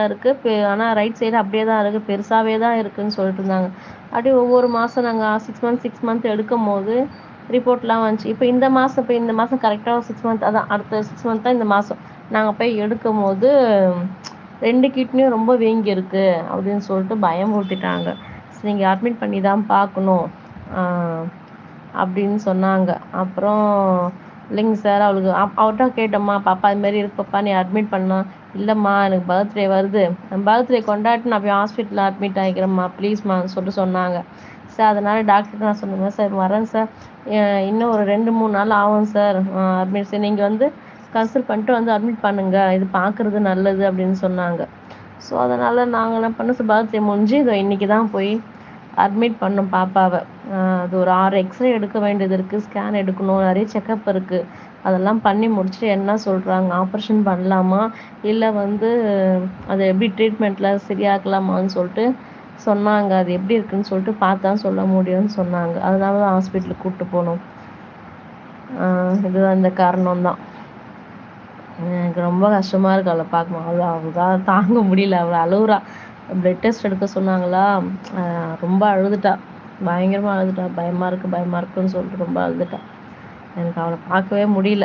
இருக்கு. ஆனா right side அப்படியே தான் இருக்கு. பெருசாவே தான் இருக்குன்னு சொல்லிட்டு இருந்தாங்க. அப்படியே ஒவ்வொரு மாசம் நாங்க 6 மந்த் எடுக்கும்போது ரிப்போர்ட்லாம் வந்துச்சு. இப்போ இந்த மாசம் கரெக்ட்டா 6 மந்த் அதான் அடுத்த 6 மந்த் தான் இந்த மாசம். நாங்க போய் எடுக்கும்போது 2 கிட்னியும் ரொம்ப வீங்கியிருக்கு அப்படின்னு சொல்லிட்டு பயமுறுத்திட்டாங்க. சரி நீங்க அட்மிட் பண்ணி தான் பார்க்கணும். ஆ அப்படின்னு சொன்னாங்க. அப்புறம் இல்லைங்க சார் அவளுக்கு அவர்ட்ட கேட்டோம்மா, பாப்பா இது மாரி இருக்கு பாப்பா நீ அட்மிட் பண்ணா. இல்லைம்மா எனக்கு பர்த்டே வருது. பர்த்டே கொண்டாடிட்டு நான் போய் ஹாஸ்பிட்டல்ல அட்மிட் ஆகிக்கிறேம்மா ப்ளீஸ்மான்னு சொல்லிட்டு சொன்னாங்க. சார் அதனால டாக்டர்கிட்ட நான் சொன்னேங்க சார் வரேன் சார். இன்னும் ஒரு 2, 3 நாள் ஆகும் சார் அட்மிட் சார் நீங்கள் வந்து கன்சல்ட் பண்ணிட்டு வந்து அட்மிட் பண்ணுங்க. இது பார்க்குறது நல்லது அப்படின்னு சொன்னாங்க. ஸோ அதனால் நாங்கள் என்ன பண்ணோம் பர்த்டே முடிஞ்சு இதோ இன்னைக்கு தான் போய் அட்மிட் பண்ணோம் பாப்பாவை. அது ஒரு 6 எக்ஸ்ரே எடுக்க வேண்டியது இருக்குது, ஸ்கேன் எடுக்கணும், நிறைய செக்கப் இருக்குது. அதெல்லாம் பண்ணி முடிச்சுட்டு என்ன சொல்கிறாங்க, ஆப்ரேஷன் பண்ணலாமா இல்லை வந்து அதை எப்படி ட்ரீட்மெண்ட்டில் சரியாக்கலாமான்னு சொல்லிட்டு சொன்னாங்க. அது எப்படி இருக்குன்னு சொல்லிட்டு பார்த்தா சொல்ல முடியும்னு சொன்னாங்க. அதனால தான் ஹாஸ்பிட்டலுக்கு கூப்பிட்டு போனோம். இதுதான் இந்த காரணம் தான். எனக்கு ரொம்ப கஷ்டமா இருக்கு அவளை பார்க்கணும். அவளால் தாங்க முடியல, அவளை அழுகுறா. பிளட் டெஸ்ட் எடுக்க சொன்னாங்களா, ரொம்ப அழுதுட்டா, பயங்கரமாக அழுதுட்டா. பயமாக இருக்குன்னு சொல்லிட்டு ரொம்ப அழுதுட்டா. எனக்கு அவளை பார்க்கவே முடியல.